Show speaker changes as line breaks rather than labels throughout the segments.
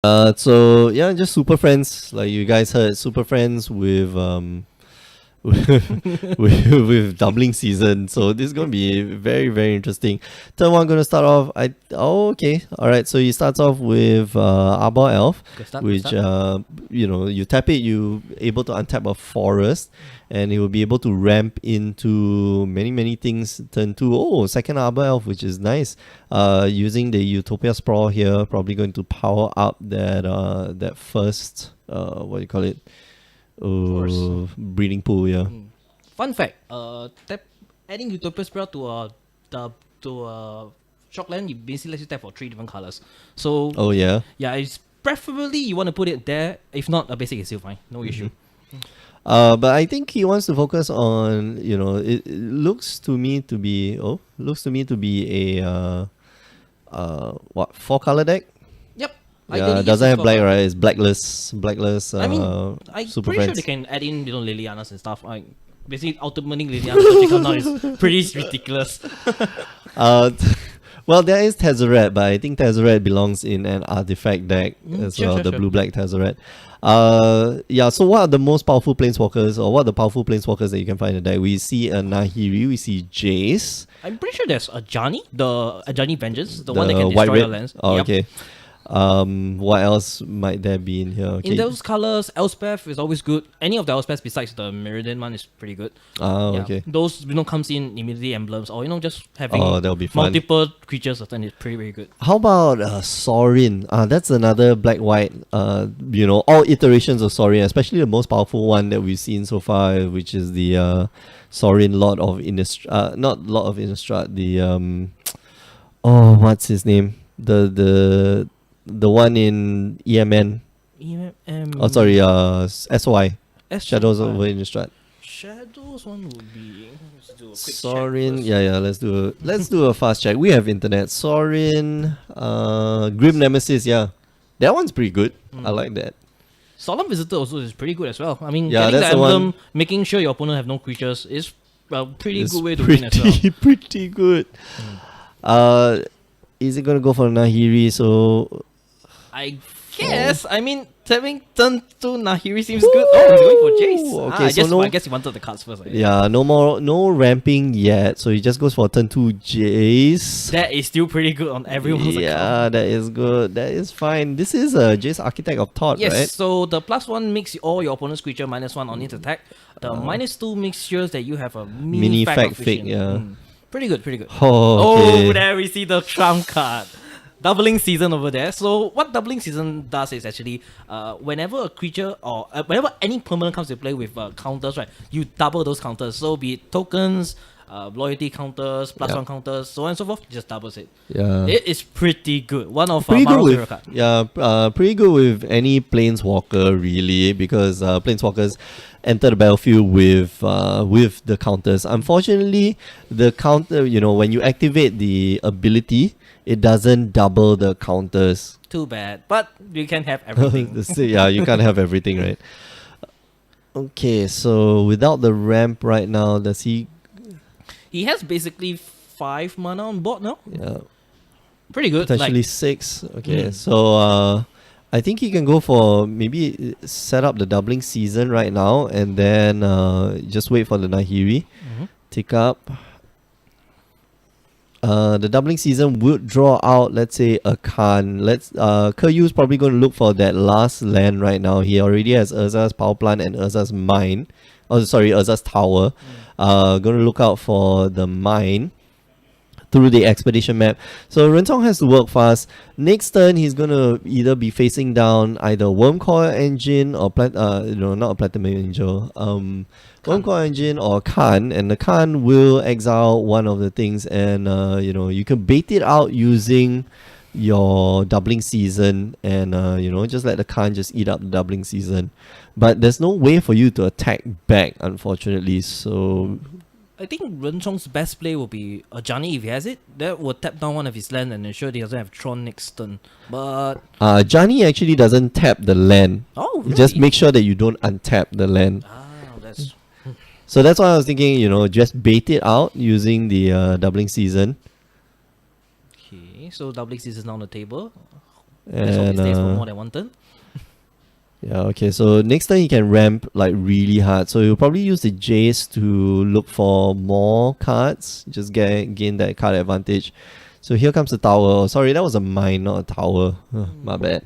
So yeah, just Super Friends, like you guys heard, Super Friends with with doubling season. So this is gonna be very very interesting. Turn one gonna start off. Okay, all right. So he starts off with Arbor Elf,
Good start, good
which
start.
you tap it, you able to untap a forest, and it will be able to ramp into many things. Turn two, second Arbor Elf, which is nice. Using the Utopia Sprawl here, probably going to power up that first what do you call it? Breeding pool, yeah.
Fun fact, adding Utopia Spell to a shockland, you basically lets you tap for 3 different colors. So
Oh yeah.
yeah, it's preferably you want to put it there. If not, a basic is still fine, no issue.
But I think he wants to focus on, it looks to me to be a what, 4-color deck?
Yep.
Yeah,
Ideally,
it doesn't
yes,
have
it's
black,
for-
right? It's blackless.
I mean, I'm
Super
pretty sure
Friends.
they can add in Lilianas and stuff. Like basically, ultimately Lilianas that come now is pretty ridiculous.
Uh, well, there is Tezzeret, but I think Tezzeret belongs in an artifact deck as
sure,
well,
sure,
the
sure.
blue-black Tezzeret. Yeah, so what are the most powerful planeswalkers, or what are the powerful planeswalkers that you can find in the deck? We see a Nahiri, we see Jace.
I'm pretty sure there's Ajani, the Ajani Vengeance, the one that can
white
destroy the
red.
lands.
Oh,
Yep.
okay. What else might there be in here? Okay.
In those colors, Elspeth is always good. Any of the Elspeths besides the Meridian one is pretty good. Yeah,
Okay.
those comes in immediately emblems, or just having
That'll be fun.
multiple creatures then is pretty good.
How about Sorin? That's another black-white, all iterations of Sorin, especially the most powerful one that we've seen so far, which is the Sorin Lord of Innistrad. Not Lord of Innistrad, the what's his name? The one in EMN. SOI. Shadows over Innistrad.
Shadows one would be. Let's do a quick
Sorin,
check
yeah, let's do a fast check. We have internet. Sorin, Grim Nemesis, yeah, that one's pretty good. I like that.
Solemn Visitor also is pretty good as well. I mean,
Yeah,
getting the
that's the one-
emblem, making sure your opponent have no creatures is a pretty
It's
good way to win as well.
pretty good. Is it gonna go for Nahiri? So
I guess. I mean, having turn 2 Nahiri seems good. Oh, he's going for Jace.
Okay,
I
so
guess,
no-
I guess he wanted the cards first. I guess.
yeah, no ramping yet. So he just goes for turn 2 Jace.
That is still pretty good on everyone's account.
Yeah, that is good. That is fine. This is a Jace Architect of Thought,
Yes,
right?
so the +1 makes all your opponent's creature -1 on its attack. The -2 makes sure that you have a mini
fact
of
fake,
vision.
yeah.
Pretty good, pretty good.
Oh, okay.
Oh, there we see the trump card. Doubling season over there. So what doubling season does is actually, whenever a creature or whenever any permanent comes to play with counters, right, you double those counters. So be it tokens, loyalty counters, +1 counters, so on and so forth, just doubles it.
Yeah.
It is pretty good. One of
Pretty good
Maro's favorite
with
card.
pretty good with any planeswalker really, because planeswalkers enter the battlefield with the counters. Unfortunately, the counter, when you activate the ability, it doesn't double the counters.
Too bad, but you can have everything.
Yeah, you can't have everything, right? Okay, so without the ramp right now, does he?
He has basically 5 mana on board now.
Yeah,
Pretty good.
potentially
Like,
6. Okay, so I think he can go for maybe set up the doubling season right now, and then just wait for the Nahiri. Tick up. The doubling season would draw out, let's say, a Khan. Kuryu's probably going to look for that last land right now. He already has Urza's power plant and Urza's mine. Oh, sorry, Urza's tower. Going to look out for the mine through the expedition map. So Rentong has to work fast. Next turn, he's gonna either be facing down either Wormcoil Engine or not a Platinum Angel. Wormcoil Engine or Khan, and the Khan will exile one of the things, and you can bait it out using your doubling season, and just let the Khan just eat up the doubling season. But there's no way for you to attack back, unfortunately. So
I think Renchong's best play will be Ajani if he has it. That will tap down one of his land and ensure he doesn't have Tron next turn. But
Johnny actually doesn't tap the land.
oh,
You just
really?
make sure that you don't untap the land.
That's
So that's why I was thinking, just bait it out using the doubling season.
okay. So doubling season on the table. Let's hope he
And
stays for more than one turn.
yeah, okay. So next turn he can ramp like really hard. So he'll probably use the Jace to look for more cards. Just gain that card advantage. So here comes the tower. Oh, sorry, that was a mine, not a tower. My bad.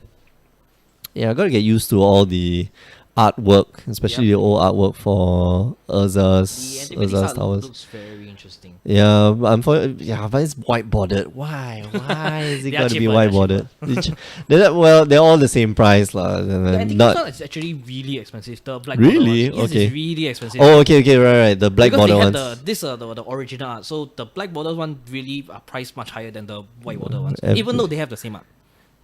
Yeah, I gotta get used to all the artwork, especially the old artwork for
The
Urza's
art
towers.
looks very interesting.
Yeah, but it's white bordered. Why? Why is it
They are
gotta be
cheaper,
white
they're
bordered? Well, they're all the same price, lah.
The antique one is actually really expensive. The black
Really?
border ones. Yes,
Okay.
it's really expensive.
Oh, okay, right. The black
because
border
they
ones.
had the original art, so the black border one really are priced much higher than the white border ones,
Ev-
even though they have the same art.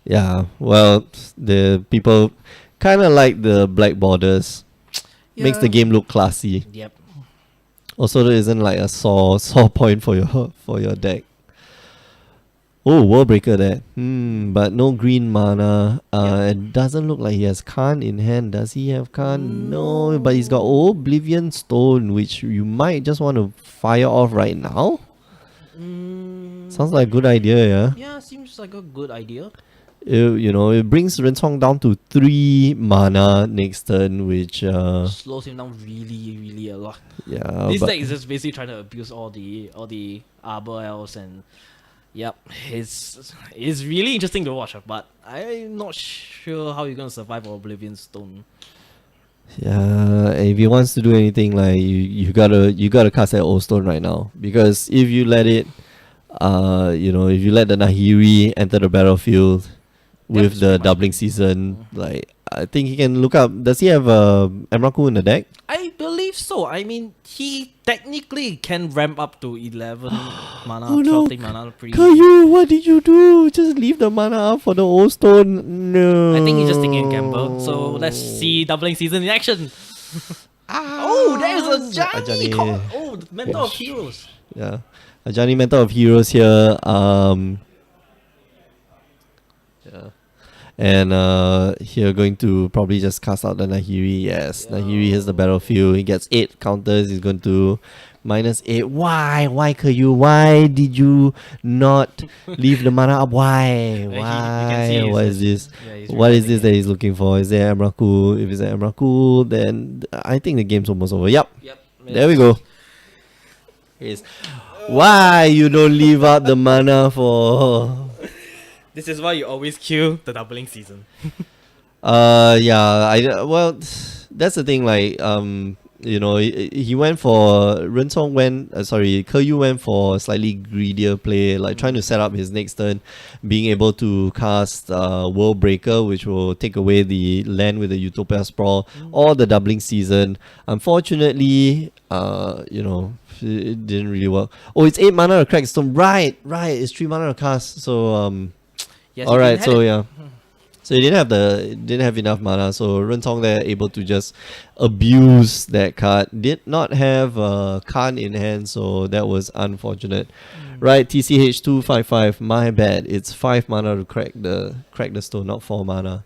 Yeah, well, the people kind of like the black borders. Makes the game look classy.
Yep.
Also, there isn't like a sore point for your deck. Oh, World Breaker there. But no green mana. It doesn't look like he has Khan in hand. Does he have Khan? No, but he's got Oblivion Stone, which you might just want to fire off right now. Sounds like a good idea, yeah.
Yeah, seems like a good idea.
It brings Rensong down to 3 mana next turn, which
Slows him down really, really a lot.
yeah.
This
but
deck is just basically trying to abuse all the Arbor Elves and yep, it's really interesting to watch, but I'm not sure how you're gonna survive Oblivion Stone.
yeah, if he wants to do anything, like you gotta cast that old stone right now, because if you let it, if you let the Nahiri enter the battlefield with
That's
the
pretty much
doubling season, like I think he can look up. Does he have Emrakul in the deck?
I believe so. I mean, he technically can ramp up to 11 mana,
Oh no.
12 mana pretty.
Caillou, what did you do? Just leave the mana up for the old stone. No.
I think he's just taking a gamble. So let's see doubling season in action. Oh, there's a Ajani.
Ajani.
Oh, the Mentor of Heroes.
Yeah, Ajani Mentor of Heroes here. Yeah. And here going to probably just cast out the Nahiri. Yes,
Yeah.
Nahiri hits the battlefield. He gets 8 counters. He's going to -8. Why Caillou? Why did you not leave the mana up? Why?
You can
Why?
see
What
he's
is this?
Yeah, he's
What is
realizing
this that he's looking for? Is there Emrakul? If it's Emrakul, then I think the game's almost over. Yep.
Yep.
There we go. Yes. Why you don't leave out the mana for?
This is why you always kill the doubling season.
Yeah. Well, that's the thing. Like, he went for Caillou went for a slightly greedier play, like trying to set up his next turn, being able to cast World Breaker, which will take away the land with the Utopia Sprawl or the doubling season. Unfortunately, it didn't really work. Oh, it's 8 mana to crack stone. Right. It's 3 mana to cast. So
Yes,
all
you
right.
can
So
have it.
yeah. So he didn't have enough mana. So Rentong there able to just abuse that card. Did not have Khan in hand, so that was unfortunate. Right, TCH 255. My bad. It's 5 mana to crack the stone, not 4 mana.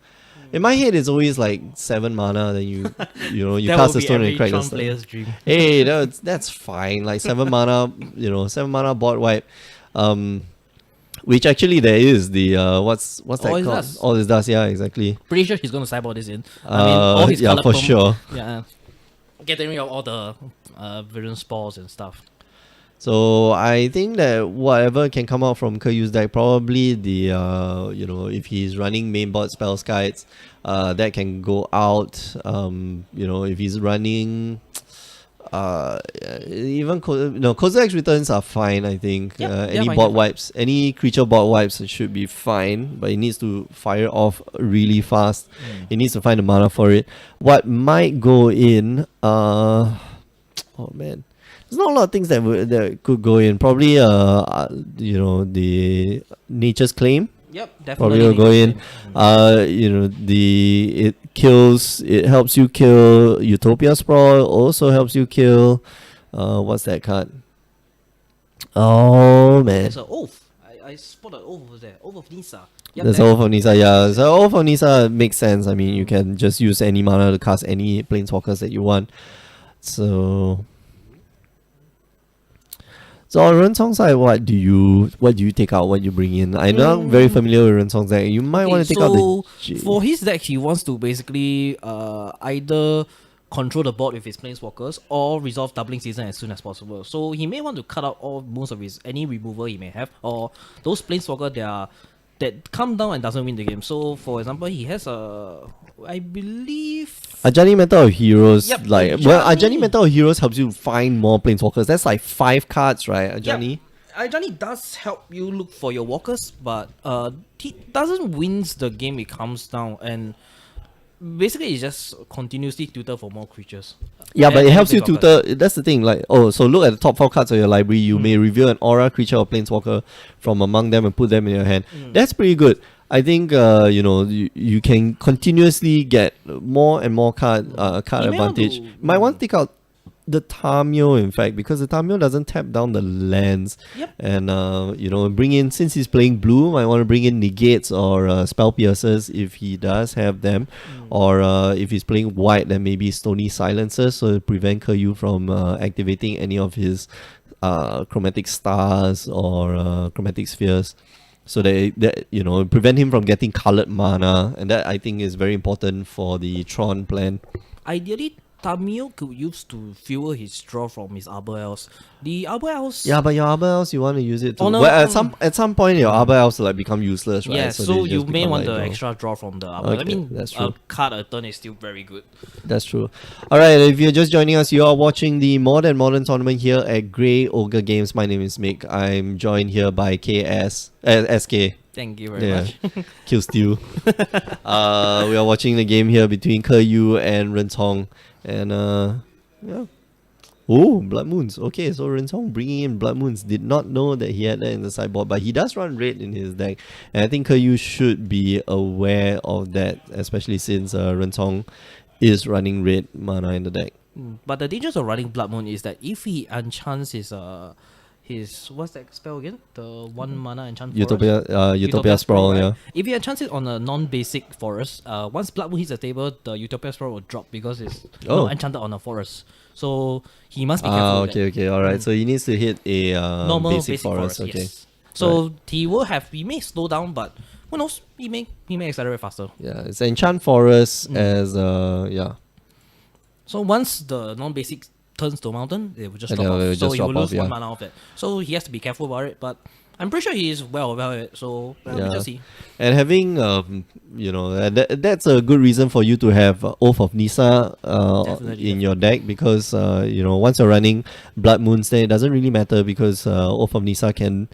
In my head, it's always like 7 mana. Then you
That
cast
will
the
be
stone and
every
crack the
Tron
stone.
player's dream.
Hey, that's fine. Like 7 mana, 7 mana board wipe. Which actually there is the what's that
All Is
called?
Dust.
All Is Dust, yeah, exactly.
Pretty sure he's gonna cyborg this in. I mean, all his
yeah,
colour
for
perm-
sure.
Yeah, getting rid of all the villain spores and stuff.
So I think that whatever can come out from Caillou's deck, probably the if he's running mainboard spell skites, that can go out. If he's running even Kozilek's returns are fine, I think.
Yep,
Any
fine,
bot
fine.
wipes, any creature bot wipes should be fine, but it needs to fire off really fast. It needs to find the mana for it. What might go in? Oh man, there's not a lot of things that could go in. Probably the Nature's Claim.
Yep, definitely.
Probably will go in. It helps you kill Utopia Sprawl, also helps you kill what's that card? Oh man.
There's an Oath. I spotted an Oath over there. Oath of Nisa. Yep,
There's Oath of Nisa, yeah. So Oath of Nisa makes sense. I mean, you can just use any mana to cast any planeswalkers that you want. So So on Rensong's side, what do you take out? What do you bring in? I'm not very familiar with Rensong's deck. You might want to take out the
for his deck, he wants to basically either control the board with his planeswalkers or resolve doubling season as soon as possible. So he may want to cut out most of his any removal he may have, or those planeswalker that come down and doesn't win the game. So for example, he has I believe
Ajani Mentor of Heroes.
Yep,
Ajani Mentor of Heroes helps you find more planeswalkers. That's like 5 cards, right? Ajani.
Yep. Ajani does help you look for your walkers, but he doesn't wins the game. It comes down and basically it's just continuously tutor for more creatures.
Yeah, but it helps you tutor. That's the thing. Like, so look at the top 4 cards of your library. You may reveal an aura, creature, or planeswalker from among them and put them in your hand. That's pretty good. I think you can continuously get more and more card advantage. Might want to take out the Tamio, in fact, because the Tamio doesn't tap down the lands.
Yep.
And bring in, since he's playing blue, might want to bring in negates or spell piercers if he does have them, or if he's playing white, then maybe stony silencers, so prevent Keryu from activating any of his chromatic stars or chromatic spheres. So that prevent him from getting colored mana, and that I think is very important for the Tron plan.
Ideally, Tamio could use to fuel his draw from his Arbor Elves. The Arbor Elves...
Yeah, but your Arbor Elves, you want to use it to... at some point, your Arbor Elves will become useless, right?
Yeah, so you may want the
draw.
extra draw from the Arbor.
Okay, that's true.
A card a turn is still very good.
That's true. Alright, if you're just joining us, you are watching the More Than Modern tournament here at Grey Ogre Games. My name is Mick. I'm joined here by SK.
Thank you very much.
Kill Steal. We are watching the game here between Keryu and Rensong. And yeah. Oh, Blood Moons. Okay, so Rensong bringing in Blood Moons. Did not know that he had that in the sideboard, but he does run red in his deck. And I think Keryu should be aware of that, especially since Rensong is running red mana in the deck.
But the dangers of running Blood Moon is that if he enchants his what's that spell again? The 1 mana enchant forest?
Utopia Sprawl,
right?
yeah.
If he enchants it on a non-basic forest, once Blood Moon hits the table, the Utopia Sprawl will drop because it's not enchanted on a forest. So he must be careful.
Okay, alright. So he needs to hit a
normal basic forest.
Okay.
Yes. So he may slow down, but who knows? He may accelerate faster.
Yeah, it's enchant forest as yeah.
So once the non-basic turns to mountain, it will just
And
drop
then it will
off. So
just
he will
drop
lose
off,
1
yeah.
mana of it. So he has to be careful about it, but I'm pretty sure he is well aware of it. So we'll just see.
And having that's a good reason for you to have Oath of Nisa in your deck, because once you're running Blood Moons, then it doesn't really matter, because Oath of Nisa can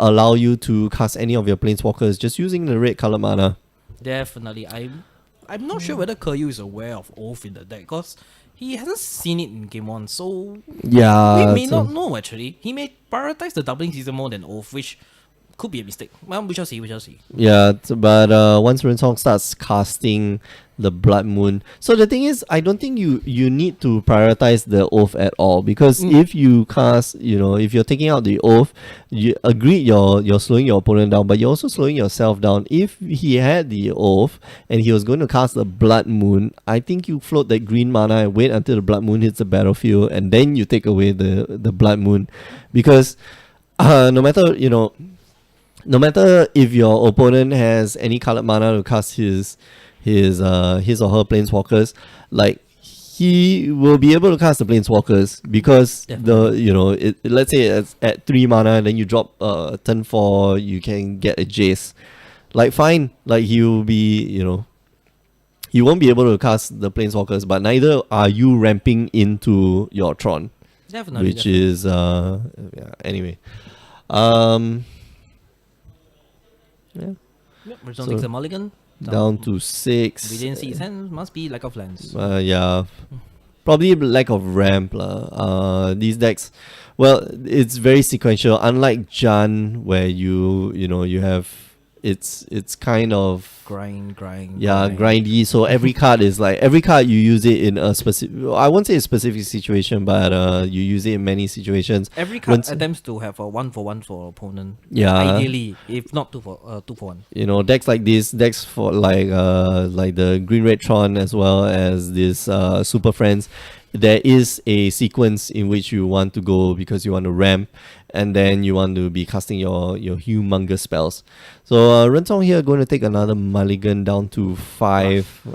allow you to cast any of your planeswalkers just using the red color mana.
Definitely. I'm not sure whether Keryu is aware of Oath in the deck, because he hasn't seen it in game 1, so
yeah,
we may not know actually. He may prioritize the doubling season more than Oath, which could be a mistake. Well, we shall see.
Yeah, but once Rensong starts casting the Blood Moon, so the thing is, I don't think you need to prioritize the Oath at all, because if you cast, if you're taking out the Oath, you agree you're slowing your opponent down, but you're also slowing yourself down. If he had the Oath and he was going to cast the Blood Moon, I think you float that green mana and wait until the Blood Moon hits the battlefield, and then you take away the Blood Moon, because no matter if your opponent has any colored mana to cast his or her planeswalkers, like, he will be able to cast the planeswalkers, because let's say it's at 3 mana and then you drop turn 4, you can get a Jace. Like, fine, like, he will be, he won't be able to cast the planeswalkers, but neither are you ramping into your Tron.
Definitely.
Which is anyway. Yeah.
Rensong takes a mulligan.
Down to 6.
We didn't see his hand. Must be lack of lands.
Yeah. Probably lack of ramp. These decks, well, it's very sequential. Unlike Jan, where you have, it's kind of
grind.
Yeah, grindy. So every card is like, every card you use it in a specific, I won't say a specific situation, but you use it in many situations.
Every card attempts to have a 1-for-1 for opponent.
Yeah.
Ideally, if not 2-for-1.
Decks like this, decks for like the Green Red Tron, as well as this Super Friends, there is a sequence in which you want to go, because you want to ramp, and then you want to be casting your humongous spells. So Rentong here going to take another mulligan down to 5.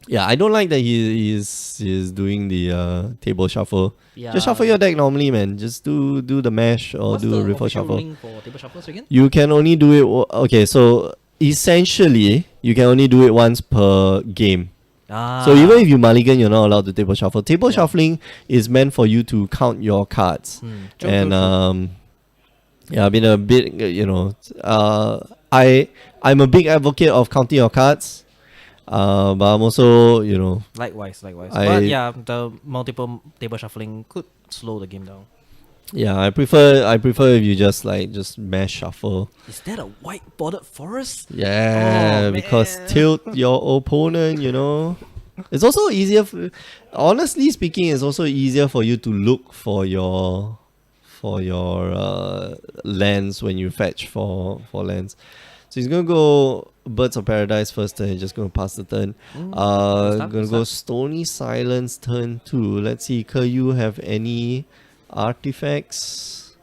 Yeah, I don't like that he's doing the table shuffle.
Yeah.
Just shuffle your deck normally, man. Just do the mash or
What's
do
the
a riffle
official
shuffle.
ruling for table shuffles again?
You can only do it. Okay, so essentially you can only do it once per game. So even if you mulligan, you're not allowed to table shuffle. Table shuffling is meant for you to count your cards. And yeah, I've been a bit, I'm a big advocate of counting your cards. But I'm also,
Likewise. But yeah, the multiple table shuffling could slow the game down.
yeah, I prefer if you just mash shuffle.
Is that a white bordered forest?
Yeah,
Oh,
because
man.
tilt your opponent, It's also easier honestly speaking, it's also easier for you to look for your lands when you fetch for lands. So he's gonna go Birds of Paradise first turn, just gonna pass the turn. Gonna go Stony Silence turn 2. Let's see, Keryu have any artifacts?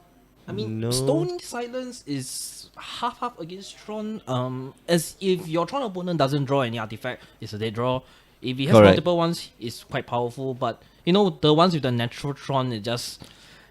I mean,
no.
Stone Silence is half against Tron. As if your Tron opponent doesn't draw any artifact, it's a dead draw. If he has
Correct.
multiple ones, it's quite powerful. But the ones with the natural Tron, it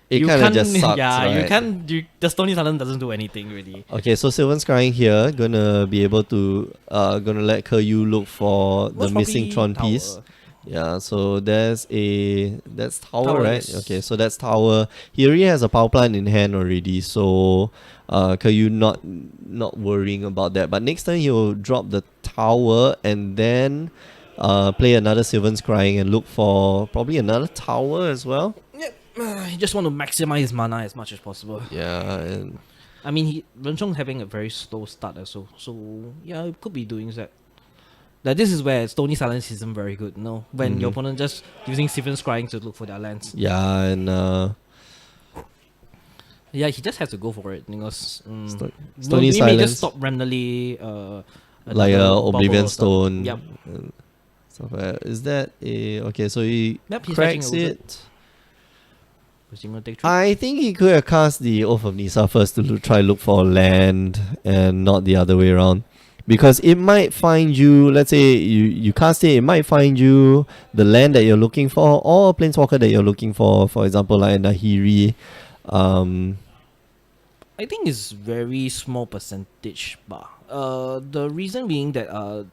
It kind of just sucks,
yeah,
right?
you can't. The Stony Silence doesn't do anything really.
Okay, so Sylvan Scrying here gonna be able to gonna let Keryu look for the
Most
missing
probably
Tron piece.
tower.
Yeah, so that's tower,
Tower,
right?
yes.
Okay, so that's tower. He already has a power plant in hand already, so Keryu not worrying about that. But next time he'll drop the tower and then play another Sylvan Scrying and look for probably another tower as well.
Yep. You just want to maximize his mana as much as possible.
Yeah, and
I mean, Renchong's having a very slow start also. So yeah, it could be doing that. Like this is where Stony Silence isn't very good, when your opponent just using Sylvan Scrying to look for their lands.
yeah, and
Yeah, he just has to go for it.
Stony
He may
Silence.
just stop randomly.
Like
another
a
bubble
Oblivion
or stuff.
Stone.
Yep.
and stuff like that. Is that a okay? So he
Yep, he's
cracks
fetching a wizard.
it.
Was he gonna take three?
I think he could have cast the Oath of Nisa first to try look for land and not the other way around. Because it might find you, let's say you cast it might find you the land that you're looking for or a planeswalker that you're looking for example, like Nahiri.
I think it's very small percentage bar. The reason being that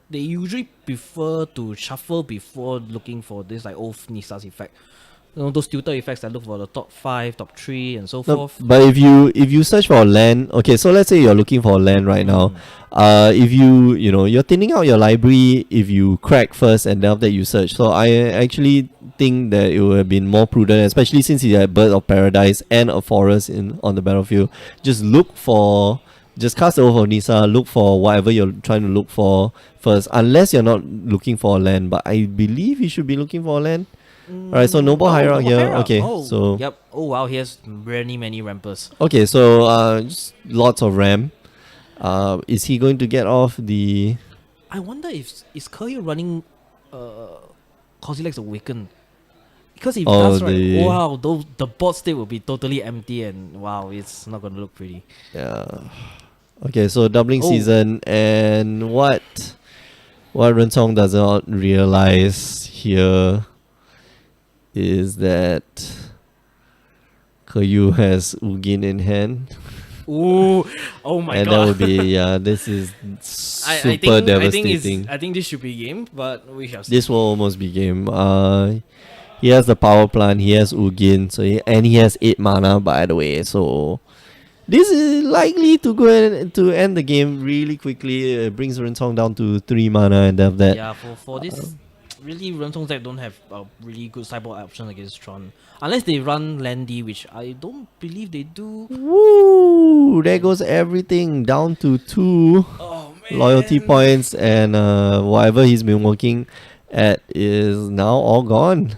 they usually prefer to shuffle before looking for this like Oath Nisa's effect. Those tutor effects that look for the top 5, top 3 and so
No,
forth.
but if you search for land, okay, so let's say you're looking for land right now. If you're thinning out your library, if you crack first and then after that you search. So I actually think that it would have been more prudent, especially since you had Bird of Paradise and a forest on the battlefield. Just cast the Oath of Nisa, look for whatever you're trying to look for first, unless you're not looking for a land. But I believe you should be looking for a land. Alright, so Noble Hierarch here. Okay, so
yep. Oh wow, he has many rampers.
okay, so just lots of RAM. Is he going to get off the?
I wonder if is Curry running Kozilek's Awaken? Because if he does, right, wow, the board state will be totally empty and wow, it's not gonna look pretty.
Yeah. Okay, so doubling season, and what Rentong does not realize here is that Keryu has Ugin in hand.
Ooh, oh my
and
god.
that would be this is super devastating.
I think this should be game, but we shall see.
This will almost be game. He has the power plant, he has Ugin, and he has 8 mana by the way, so this is likely to go to end the game really quickly. It brings Rentong down to 3 mana and after that.
Yeah, for this really Rentong's deck don't have a really good sideboard option against Tron. Unless they run Landy, which I don't believe they do.
Woo! There goes everything down to 2 loyalty points, and whatever he's been working at is now all gone.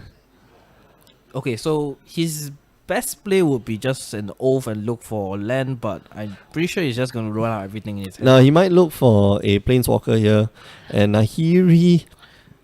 Okay, so his best play would be just an Oath and look for land, but I'm pretty sure he's just gonna roll out everything in his hand.
Now he might look for a planeswalker here, and Nahiri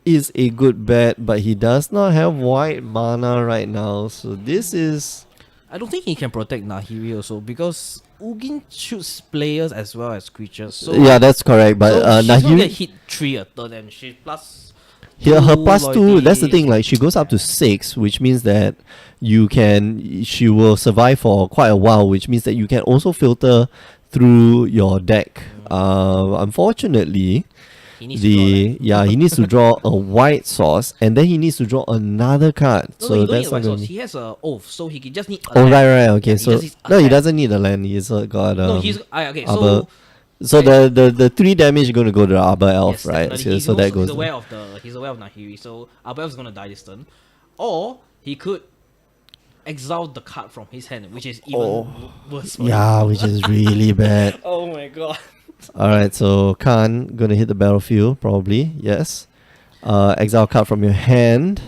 is a good bet, but he does not have white mana right now, so this is
I don't think he can protect Nahiri also because Ugin shoots players as well as creatures. So
Yeah, that's correct. But
so she's gonna get
Nahiri,
hit 3 a turn and she plus
here her
two
plus 2.
loyalty
That's the thing.
is
Like she goes up to 6, which means that she will survive for quite a while. Which means that you can also filter through your deck. Unfortunately,
he needs to draw that.
he needs to draw a white source, and then he needs to draw another card.
No,
So
he don't need
that's
a
not
white
gonna
source.
be.
He has a oath, so he can just need a
Oh,
land.
right. Okay,
Yeah, he
so
just needs a
no, he
land.
doesn't need a land. He's got
No, he's okay.
Arbor.
So
So the 3 damage is going to go to the Arbor Elf,
yes,
right?
definitely.
So that goes.
He's aware of Nahiri, so Abel is gonna die this turn, or he could exile the card from his hand, which is even worse. For
Yeah,
him.
which is really bad.
Oh my god.
All right, so Khan gonna hit the battlefield probably. Yes. Exile card from your hand.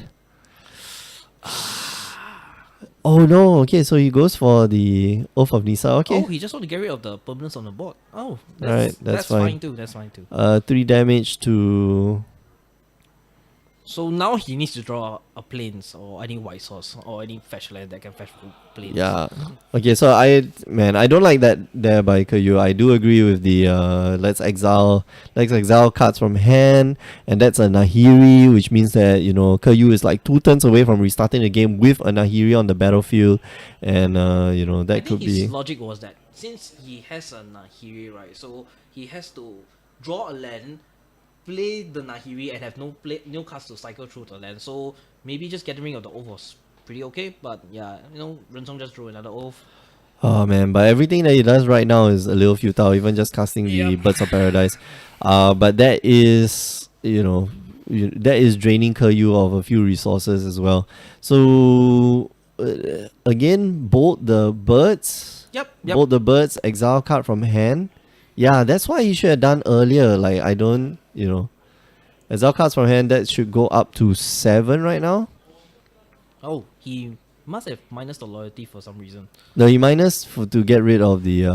Oh no! Okay, so he goes for the Oath of Nisa. Okay.
Oh, he just want to get rid of the permanence on the board. Oh,
Right, that's fine.
too. That's fine too.
3 damage to.
So now he needs to draw a plains or any white source or any fetch land that can fetch plains.
Yeah. Okay, so I don't like that there by Kyu. I do agree with the let's exile cards from hand, and that's a Nahiri, which means that Kyu is like 2 turns away from restarting the game with a Nahiri on the battlefield, and that
I
could
think his
be.
logic was that since he has a Nahiri, right, so he has to draw a land, play the Nahiri, and have no cards to cycle through the land. So maybe just getting rid of the oath was pretty okay. But yeah, Rensong just drew another oath.
Oh man, but everything that he does right now is a little futile, even just casting the Birds of Paradise. But that is, that is draining Kyu of a few resources as well. So, again, bolt the birds.
Yep.
Bolt the birds, exile card from hand. Yeah, that's why he should have done earlier. Like, I don't, exile cards from hand, that should go up to 7 right now.
Oh, he must have minus the loyalty for some reason.
No, he minus to get rid of the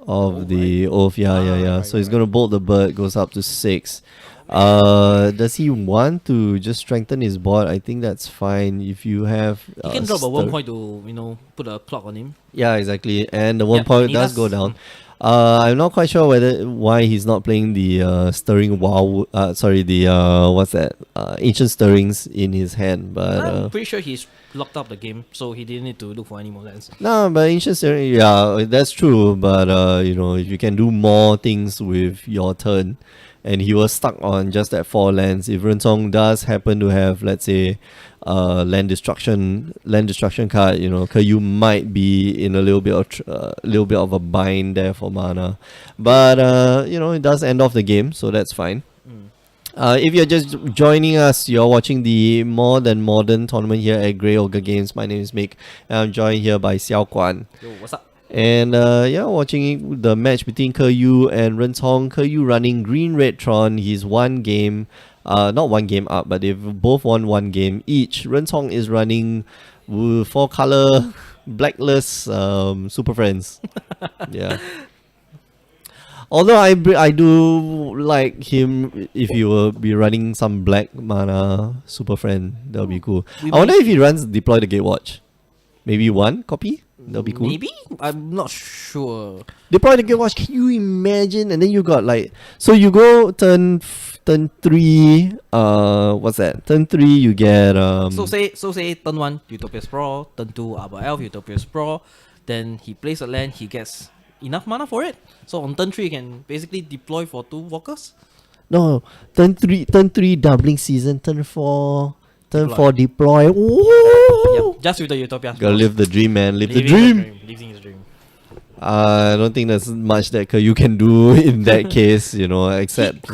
oath. Yeah.
Right,
So he's
right.
gonna bolt the bird, goes up to 6. Does he want to just strengthen his board? I think that's fine. If you have,
He can drop a 1 point to put a clock on him.
Yeah, exactly. And the 1
Yep,
point
and he
does
does-
go down. I'm not quite sure why he's not playing the stirring wow. What's that? Ancient stirrings in his hand, but.
I'm pretty sure he's locked up the game, so he didn't need to look for any more lands.
No, but ancient stirring, yeah, that's true. But if you can do more things with your turn, and he was stuck on just that 4 lands. If Rensong does happen to have, let's say, land destruction card, Kyu might be in a little bit of a bind there for mana. But it does end off the game, so that's fine. If you're just joining us, you're watching the More Than Modern tournament here at Grey Ogre Games. My name is Mick, and I'm joined here by Xiao Guan.
Yo, what's up?
And watching the match between Kyu and Rensong. Kyu running green red Tron. He's one game, not one game up, but they've both won 1 game each. Rensong is running 4 color blackless Super Friends. Yeah. Although I do like him if he will be running some black mana Super Friend, that would be cool. I wonder if he runs Deploy the Gatewatch. Maybe 1 copy? That would be cool.
Maybe? I'm not sure.
Deploy the Gatewatch, can you imagine? And then you got so you go turn 3, what's that? Turn 3 you get
So say turn 1 Utopia Sprawl, turn 2 Arbor Elf, Utopia Sprawl, then he plays a land, he gets enough mana for it. So on turn 3 he can basically deploy for 2 walkers.
No, turn 3 doubling season, turn 4 deploy.
Yep,
Woo!
just with the Utopia
Gotta
Sprawl.
live the dream, man. Live the
Living
dream.
Living his dream.
I don't think there's much that you can do in that case, except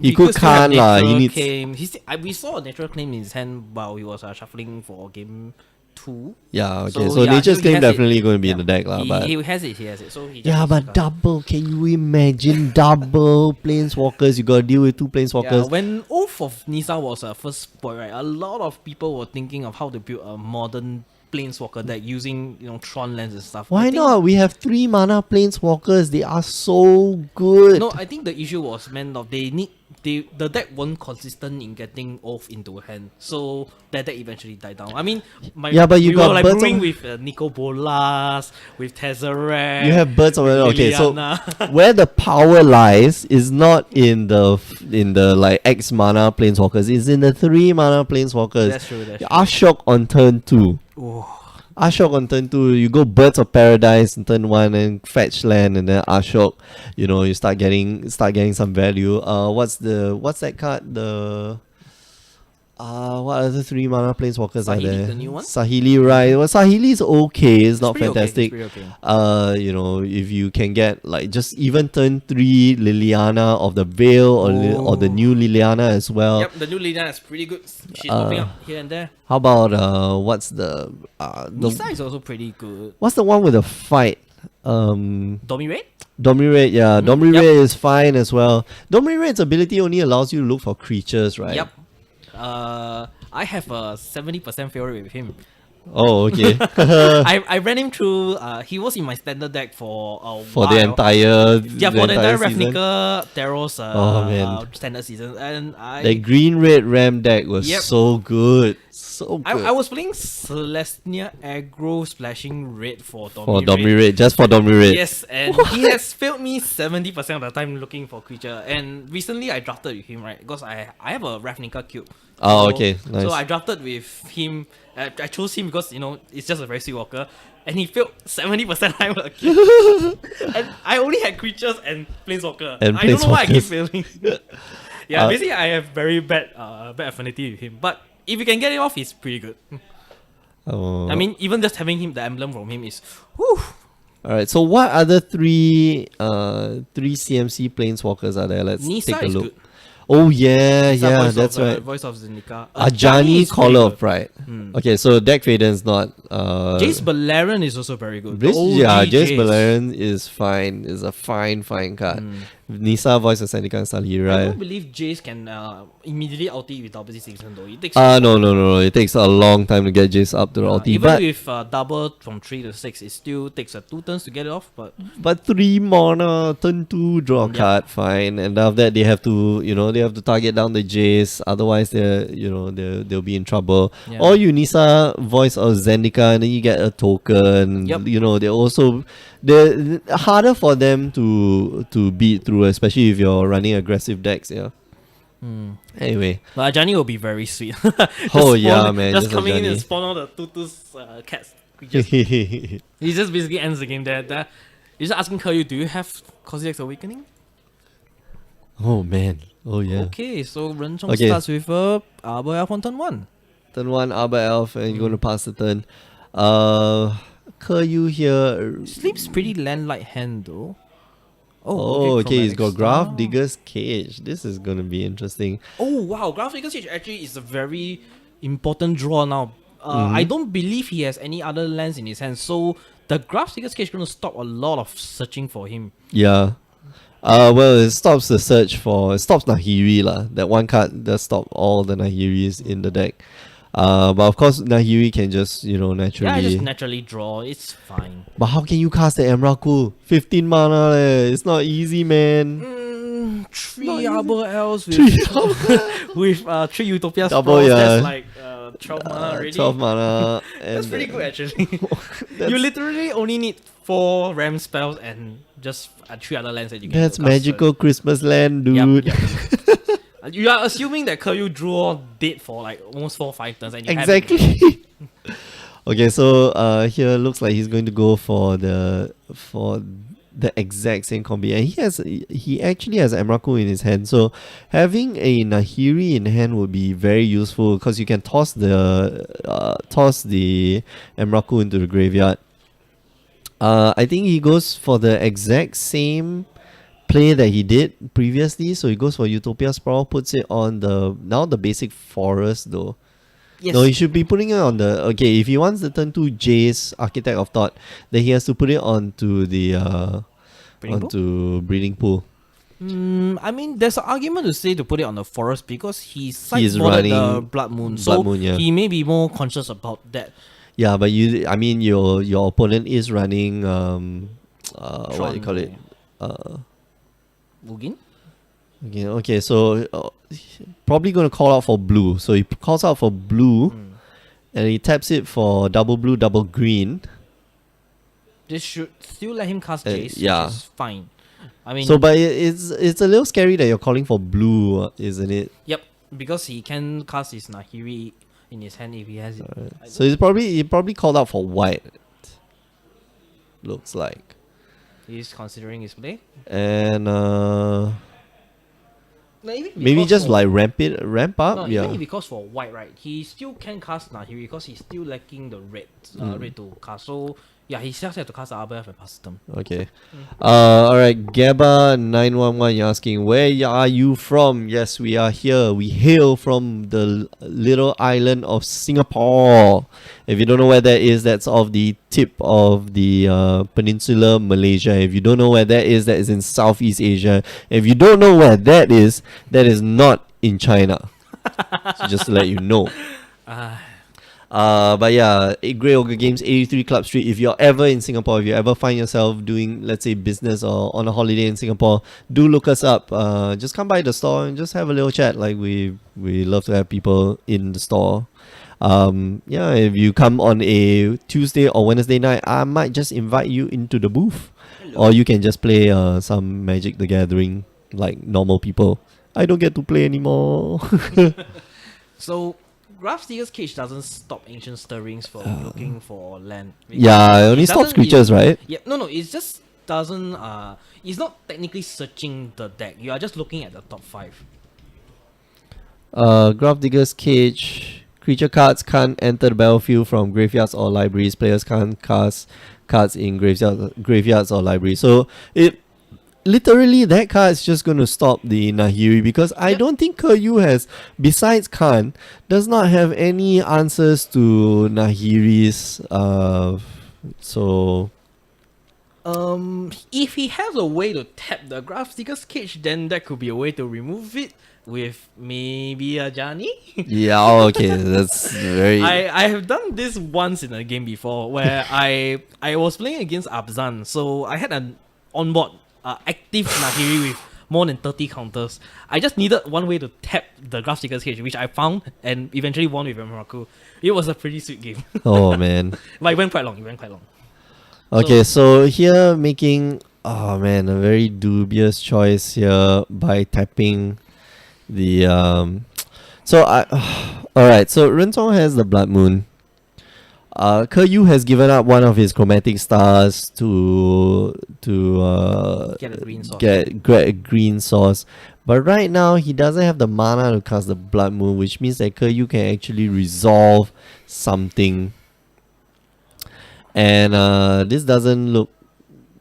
He
could
still have
can't lah, he
natural
needs-
claim. We saw a natural claim in his hand while he was shuffling for game 2.
yeah, okay.
So,
So,
yeah,
nature's
he
claim
has it.
definitely going to be in
Yeah.
the deck lah, but
He has it. So he just
yeah,
needs
but
to cast.
double. Can you imagine double planeswalkers? You gotta deal with 2
Yeah,
planeswalkers.
when Oath of Nisa was first spoiled, right, a lot of people were thinking of how to build a modern Planeswalker deck using Tron lands and stuff.
Why
I think,
not? We have 3 mana planeswalkers. They are so good.
No, I think the issue was the deck weren't consistent in getting Oath into hand, so that deck eventually died down. I mean,
But you
we
got
were like
Birds
brewing
of-
with Nico Bolas, with Tezzeret.
You have Birds of Okay, so
Liliana.
where the power lies is not in the like X mana planeswalkers. It's in the 3 mana planeswalkers.
That's true.
Ashok on turn 2.
Oh.
Ashok on turn 2, you go Birds of Paradise on turn 1 and fetch land, and then Ashok, you start getting some value. What's that card? What other 3 mana planeswalkers
Sahili,
are there?
the new one?
Sahili, right? Well, Sahili is okay. It's not
pretty okay,
fantastic.
it's pretty okay.
If you can get like just even turn 3 Liliana of the Veil or the new Liliana as well.
Yep, the new Liliana is pretty good. She's popping up here and there.
How about what's the
Nisa is also pretty good.
what's the one with the fight?
Domirate?
Domirate, yeah.
Mhm,
Domirate
yep.
is fine as well. Domirate's ability only allows you to look for creatures, right?
Yep. I have a 70% favorite with him.
Oh, okay.
I ran him through. He was in my standard deck for a
For
while.
the entire
for the entire
season.
Ravnica Theros
Oh, man.
standard season, and
The green red ram deck was
Yep.
so good. So good.
I was playing Celestia aggro splashing red for Domirate.
for Domirate, just for Domirate.
Yes, and he has failed me 70% of the time looking for creature. And recently I drafted with him, right? Because I have a Ravnica cube.
Oh, okay, nice.
So I drafted with him. I chose him because it's just a very sweet walker, and he failed 70% of the time with a cube. And I only had creatures and planeswalker.
And
I don't know why I keep
planeswalkers.
failing. Yeah,
Uh,
basically I have very bad affinity with him. But if you can get him off, he's pretty good.
Oh.
I mean, even just having the emblem from him is whew.
Alright, so what other three CMC planeswalkers are there? Let's
Nisa
take a
is
look.
good.
Oh yeah,
Nisa, voice
that's
of,
right.
Voice of Zendika.
Ajani
is
Caller
pretty
of
good.
Pride.
Hmm.
Okay, so Deck Faden's not
Jace Balerion is also very good.
Jace,
The
yeah,
OG
Jace Balerion is fine. Is a fine card. Nisa, Voice of Zendika, and
I
Salira.
don't believe Jace can immediately ulti with opposite season though. It takes
No. It takes a long time to get Jace up to the ulti.
even
But
with double from 3 to 6, it still takes 2 turns to get it off. But
3 mana, turn 2, draw a
Yeah.
card, fine. And after that they have to target down the Jace. Otherwise they'll be in trouble.
Yeah.
Or you Nisa, Voice of Zendika, and then you get a token.
Yep.
They're harder for them to beat through, especially if you're running aggressive decks, yeah. Anyway.
But Ajani will be very sweet.
Oh, yeah, man,
Just
just
coming in
Ajani.
and spawn all the tutus cats. He just basically ends the game there. You're just asking Keryu, do you have Kozilek's Awakening?
Oh man. Oh yeah.
Okay, so Ren Chong
Okay.
starts with Arbor Elf on turn 1.
Turn 1 Arbor Elf, and you're gonna pass the turn. Keryu here.
Sleeps pretty land-like hand though.
Oh, okay, he's got
Chromatic
Graph
Star.
Digger's Cage. This is gonna be interesting.
Oh wow, Graph Digger's Cage actually is a very important draw now.
Mm-hmm.
I don't believe he has any other lands in his hand, so the Graph Digger's Cage is going to stop a lot of searching for him.
Yeah. Well, it stops the search for. It stops Nahiri lah. That one card does stop all the Nahiris in the deck. But of course, Nahiri can just naturally.
Yeah, just naturally draw. It's fine.
But how can you cast the Emrakul? 15 mana leh. It's not easy, man.
3
Not
Arbor Elves with,
Three
with 3 Utopia
Double,
Spells.
yeah.
That's like 12 mana already.
12 mana.
That's
and,
pretty good actually.
that's-
You literally only need 4 Ram spells and just 3 other lands that you can
That's
cast
magical Christmas land,
first.
dude.
Yep. You are assuming that Keryu drew dead for like almost 4-5 turns and you have it.
Exactly. Okay, so here looks like he's going to go for the exact same combi, and he actually has Emrakul in his hand. So having a Nahiri in hand would be very useful because you can toss the Emrakul into the graveyard. I think he goes for the exact same play that he did previously. So he goes for Utopia Sprawl, puts it on the basic forest though.
Yes.
No, he should be putting it on the... Okay, if he wants the turn 2 Jace, Architect of Thought, then he has to put it onto the...
Breeding Pool?
onto Breeding Pool.
I mean, there's an argument to say to put it on the forest because he
He's
sideboarded the
running
Blood Moon, so
Blood Moon, yeah.
he may be more conscious about that.
Yeah, but I mean, your opponent is running what do you call it?
Lugin?
Okay. So probably gonna call out for blue. So he calls out for blue, and he taps it for double blue, double green.
This should still let him cast
Uh,
Jace,
yeah.
which is fine. I mean,
So, but it's a little scary that you're calling for blue, isn't it?
yep, because he can cast his Nahiri in his hand if he has it.
So he probably called out for white. Looks like.
He's considering his play.
And
No, even if he
maybe
calls
just
for-
like ramp up.
No,
Yeah.
even if he calls for white, right, he still can cast Nahiri because he's still lacking the red, red to cast. So yeah, he just have to cast the RBF and pass them.
Okay. Alright, Gaba911, you're asking, where are you from? Yes, we are here. We hail from the little island of Singapore. If you don't know where that is, that's off the tip of the peninsula Malaysia. If you don't know where that is in Southeast Asia. If you don't know where that is not in China. So just to let you know. But yeah, Grey Ogre Games, 83 Club Street. If you're ever in Singapore, if you ever find yourself doing, let's say, business or on a holiday in Singapore, do look us up. Just come by the store and just have a little chat. Like we love to have people in the store. Yeah, if you come on a Tuesday or Wednesday night, I might just invite you into the booth. Or you can just play some Magic the Gathering like normal people. I don't get to play anymore.
So Grafdigger's Cage doesn't stop Ancient Stirrings from looking for land.
Yeah, it only
It
stops
doesn't-
creatures, right?
Yeah, no, it just doesn't. It's not technically searching the deck. You are just looking at the top 5.
Grafdigger's Cage. Creature cards can't enter the battlefield from graveyards or libraries. Players can't cast cards in graveyards or libraries. So it literally that card is just going to stop the Nahiri because I
Yep.
don't think Keryu has, besides Khan, does not have any answers to Nahiri's. So
If he has a way to tap the Grafdigger's Cage, then that could be a way to remove it with maybe a Johnny.
yeah, okay, that's very.
I have done this once in a game before where I was playing against Abzan, so I had an onboard active Nahiri with more than 30 counters. I just needed one way to tap the Grafdigger's Cage, which I found and eventually won with Muraku. It was a pretty sweet game.
Oh man.
But it went quite long.
Okay, so here making a very dubious choice here by tapping the so I alright, so Rentong has the Blood Moon. Keryu has given up one of his chromatic stars to
Get a green source.
get a green source. But right now he doesn't have the mana to cast the Blood Moon, which means that Keryu can actually resolve something. And this doesn't look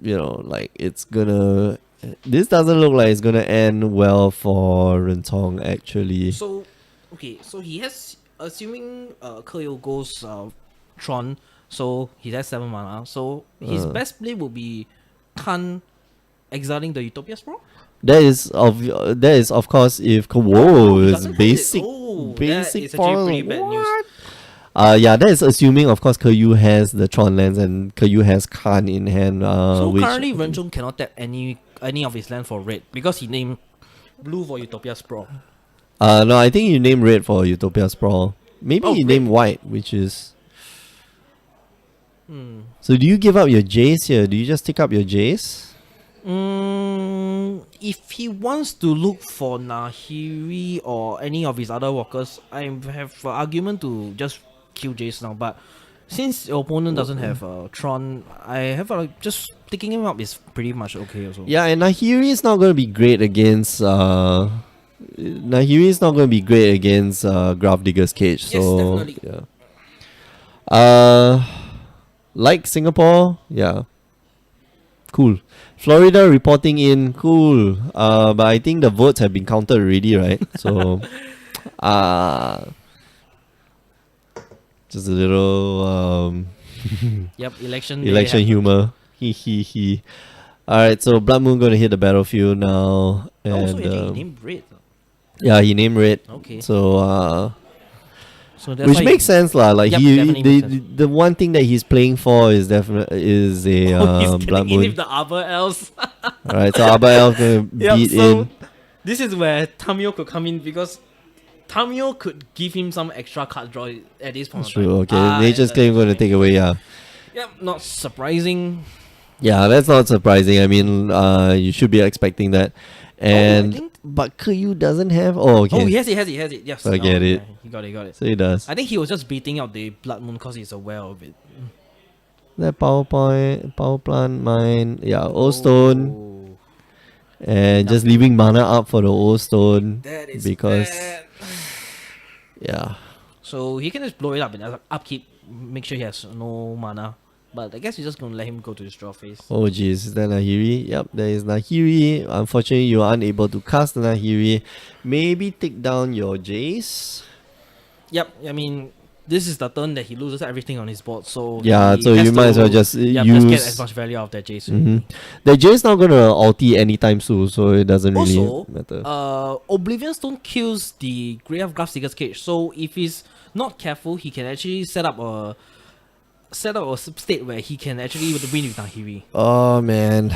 like it's gonna. This doesn't look like it's gonna end well for Rentong actually.
So, okay, so he has, assuming Keryu goes Tron, so he has 7 mana. So his best play would be Khan exiling the Utopia Sprawl.
That is of course if
he
it's
doesn't have
basic
it. Oh, that
basic
is actually
for
pretty bad news.
what? Yeah, that is assuming of course Keryu has the Tron lands and Keryu has Khan in hand.
So
Which
currently Renchong cannot tap any of his land for red because he named blue for Utopia Sprawl.
no, I think you name red for Utopia Sprawl. Maybe you
red.
name white, which is. So do you give up your Jace here? Do you just take up your Jace?
If he wants to look for Nahiri or any of his other walkers, I have an argument to just kill Jace now. But since your opponent doesn't have Tron, I have just picking him up is pretty much okay also.
Yeah, and Nahiri is not going to be great against. Nahiri is not going to be great against Grafdigger's Cage.
Yes,
So
definitely.
yeah. Like Singapore, yeah. Cool. Florida reporting in, cool. But I think the votes have been counted already, right? So, just a little
Yep, election day
election
happened.
humor. He. Alright, so Blood Moon going to hit the battlefield now.
Oh, so
And
actually he named red.
yeah, he named red.
Okay.
So
So that's
Which
why
makes sense lah. Like
Yep,
he,
definitely
the,
makes sense.
the one thing that he's playing for is the one thing that he's playing for is definitely is a
Oh, he's
Blood
getting in
Moon.
with the Arbor Elves.
Alright, so Abba Elf gonna
Yep,
beat
so
in.
this is where Tamio could come in because Tamio could give him some extra card draw at this point
That's
of time.
true. Okay, Nature's
and
Claim gonna take away. Yeah,
Yep, not surprising.
yeah, that's not surprising. I mean, you should be expecting that. And
think-
but Kuryu doesn't have. Oh, okay.
Oh, he has it. Yes.
Forget it.
Yeah, he got it.
So he does.
I think he was just beating out the Blood Moon because he's aware of it.
That power plant, mine. Yeah, old stone.
Oh,
And just leaving mana up for the old stone.
that is
because
bad.
yeah.
So he can just blow it up and upkeep, make sure he has no mana. But I guess you're just gonna let him go to his draw phase.
Oh jeez, is that Nahiri? Yep, there is Nahiri. Unfortunately, you are unable to cast the Nahiri. Maybe take down your Jace.
Yep, I mean, this is the turn that he loses everything on his board. So
Yeah,
he
so
has
you might as well just
just
use.
get as much value out of that Jace.
Mm-hmm. The Jace not gonna ulti anytime soon, so it doesn't really
Also,
matter.
Oblivion Stone kills the Grave Seeker's Cage. So if he's not careful, he can actually set up a state where he can actually win with Nahiri.
Oh man.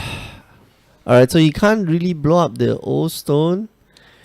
Alright, so he can't really blow up the old stone.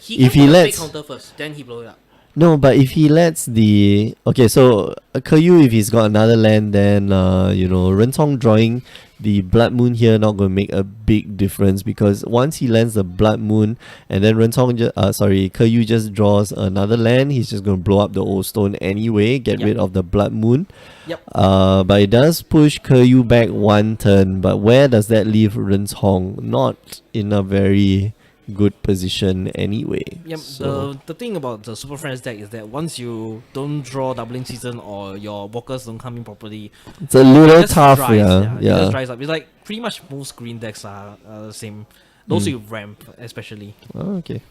He
If
can
he
put a big
lets-
counter first, then he blow it up.
No, but if he lets the so Kuryu, if he's got another land, then Ren Tong drawing the Blood Moon here not gonna make a big difference because once he lands the Blood Moon and then Kuryu just draws another land, he's just gonna blow up the old stone anyway, get
Yep.
rid of the Blood Moon.
Yep.
But it does push Kuryu back one turn. But where does that leave Ren Tong? Not in a very good position anyway.
Yep.
So,
The thing about the Super Friends deck is that once you don't draw doubling season or your walkers don't come in properly,
it's a little
it just
tough,
dries,
yeah.
It just dries up. It's like pretty much most green decks are the same. Those with ramp, especially.
Oh, okay.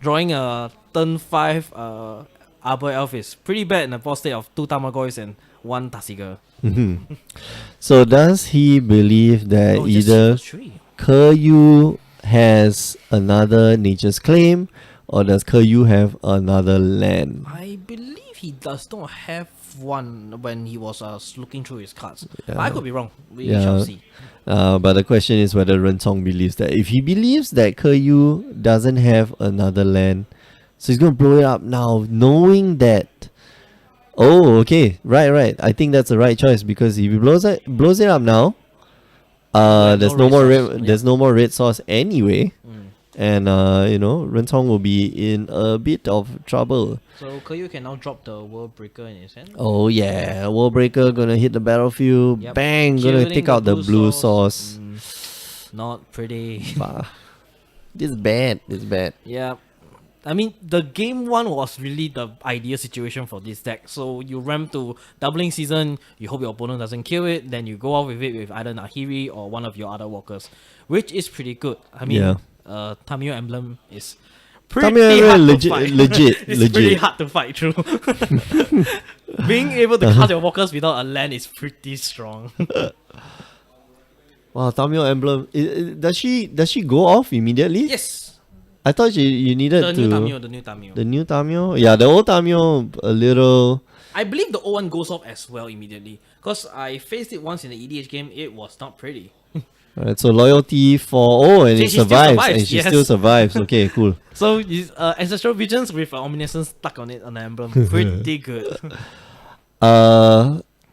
Drawing a turn 5 Arbor Elf is pretty bad in a boss state of 2 Tamagoys and 1 Tasiga.
Mhm. So does he believe that
Oh, just
either
super tree.
Kuryu has another Nature's Claim or does Kuryu have another land?
I believe he does not have one when he was looking through his cards. But
Yeah.
I could be wrong. We
Yeah.
shall see.
But the question is whether Ren Tong believes that. If he believes that Kuryu doesn't have another land, so he's gonna blow it up now, knowing that. Oh, okay, right. I think that's the right choice because if he blows it up now, there's
no
no more
red sauce, yeah.
there's no more red sauce anyway,
Mm.
and Ren Tong will be in a bit of trouble.
So Kuryu can now drop the World Breaker in his hand.
Oh yeah, World Breaker gonna hit the battlefield,
Yep.
bang, gonna
Killing
take out the blue sauce.
Not pretty.
Bah. This is bad.
Yeah. I mean, the game 1 was really the ideal situation for this deck. So you ramp to doubling season, you hope your opponent doesn't kill it, then you go off with it with either Nahiri or one of your other walkers, which is pretty good. I mean,
Yeah.
Tamio Emblem is pretty
Tamio
hard
legit-
to fight.
legit-
It's
legit.
pretty hard to fight through. Being able to cast your walkers without a land is pretty strong.
Wow, Tamio Emblem. Does she go off immediately?
Yes.
I thought you needed
The
to.
new Tamio, the new Tamio.
The new Tamio? Yeah, the old Tamio a little.
I believe the old one goes off as well immediately. Because I faced it once in the EDH game, it was not pretty.
Alright, so loyalty for and
See,
it
she still
survives,
survives,
and she
yes.
still survives. Okay, cool.
So Ancestral Visions with Omniscience stuck on it on the emblem. Pretty good.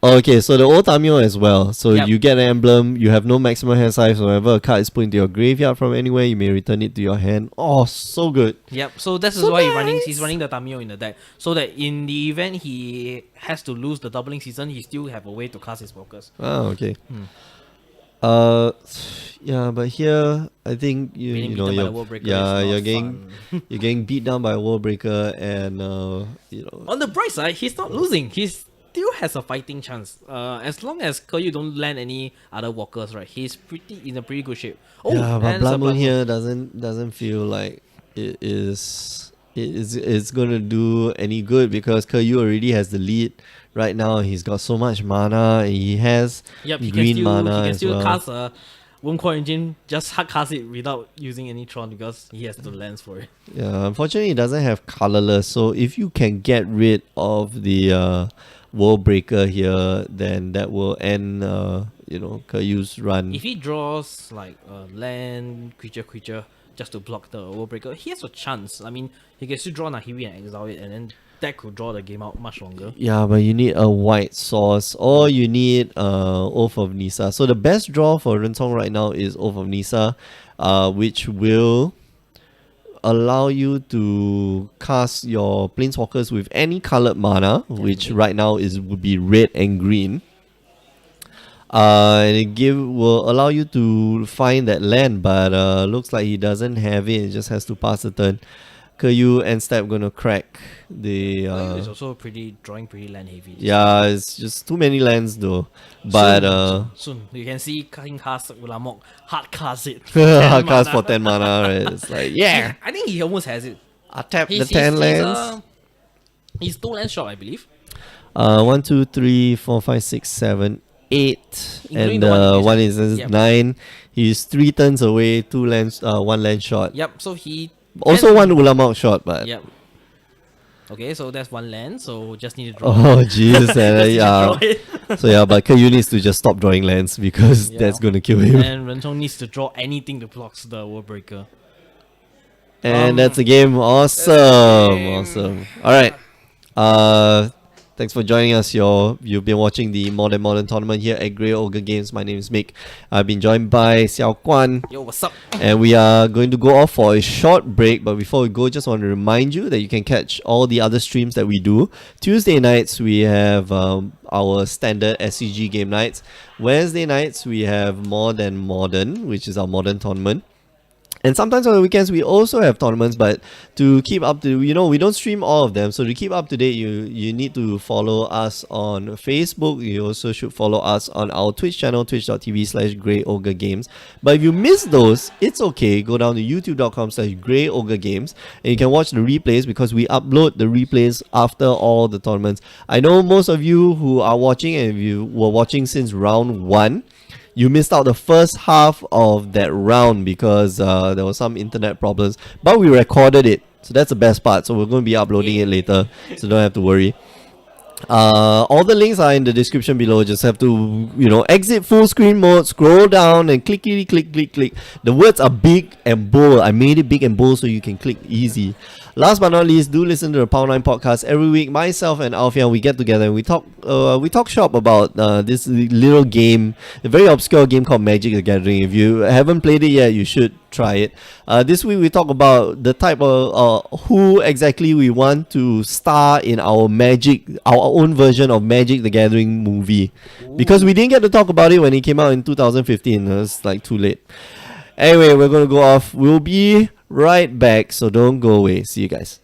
Okay, so the old Tamio as well. So
Yep.
you get an emblem, you have no maximum hand size, so whenever a card is put into your graveyard from anywhere, you may return it to your hand. Oh, so good.
Yep. So this is
So
why
nice.
he's running the Tamio in the deck. So that in the event he has to lose the doubling season, he still have a way to cast his focus.
Oh, okay.
Hmm.
Yeah, but here I think you
Getting
know
beaten by the
you're
World Breaker
yeah
is not
you're getting
fun.
you're getting beat down by a World Breaker and
On the bright side, he's not losing. He still has a fighting chance. As long as Kuryu don't land any other walkers, right? He's in a pretty good shape. Oh,
yeah, but
and
Blood
the
Moon here doesn't feel like it's gonna do any good because Kuryu already has the lead right now. He's got so much mana and he has
Yep, he
green
can
mana
he can
as
still
well.
cast a Core Engine just hard cast it without using any Tron because he has the lens for it.
Yeah, unfortunately, it doesn't have colorless. So if you can get rid of the World Breaker here, then that will end, Karyu's run.
If he draws like a land creature just to block the World Breaker, he has a chance. I mean, he can still draw Nahiri and exile it, and then that could draw the game out much longer.
Yeah, but you need a white source, or you need Oath of Nisa. So the best draw for Rentong right now is Oath of Nisa, which will allow you to cast your planeswalkers with any colored mana, which right now would be red and green. And it will allow you to find that land, but looks like he doesn't have it. He just has to pass the turn. Karyu and Step gonna crack the.
It's also drawing pretty land heavy.
Yeah, it's just too many lands though. But
soon you can see King Cast Ulamog hard cast it.
hard cast for 10 mana, right? It's like yeah.
I think he almost has it.
I tap the 10 lands.
He's 2 lands short, I believe.
1, 2, 3, 4, 5, 6, 7, 8,
Including
and one is
yep.
9. He's 3 turns away, 2 lands, 1 land short.
Yep. So he
Also 1 Ulamog short, but
yep. Okay, so that's 1 land. So just need to draw.
oh jeez,
yeah.
So yeah, but Karyu needs to just stop drawing lands because that's gonna kill him.
And Rentong needs to draw anything that blocks the World Breaker.
And that's a game. Awesome. Alright. Thanks for joining us, y'all. You've been watching the Modern tournament here at Grey Ogre Games. My name is Mick. I've been joined by Xiao Guan.
Yo, what's up?
And we are going to go off for a short break. But before we go, just want to remind you that you can catch all the other streams that we do. Tuesday nights, we have our standard SCG game nights. Wednesday nights, we have More Than Modern, which is our modern tournament. And sometimes on the weekends we also have tournaments, but to keep up to, we don't stream all of them. So to keep up to date, you need to follow us on Facebook. You also should follow us on our Twitch channel, twitch.tv/GreyOgreGames. But if you miss those, it's okay. Go down to youtube.com/GreyOgreGames and you can watch the replays because we upload the replays after all the tournaments. I know most of you who are watching, and if you were watching since round 1, you missed out the first half of that round because there were some internet problems, but we recorded it, so that's the best part. So we're going to be uploading it later, so don't have to worry. All the links are in the description below. Just have to exit full screen mode, scroll down and click. The words are big and bold. I made it big and bold so you can click easy. Last but not least, do listen to the Power 9 podcast every week. Myself and Alfian, we get together and we talk shop about this little game, a very obscure game called Magic the Gathering. If you haven't played it yet, you should try it. This week we talk about the type of who exactly we want to star in our own version of Magic the Gathering movie. Ooh. Because we didn't get to talk about it when it came out in 2015. It was like too late. Anyway, we're gonna go off. We'll be right back, so don't go away. See you guys.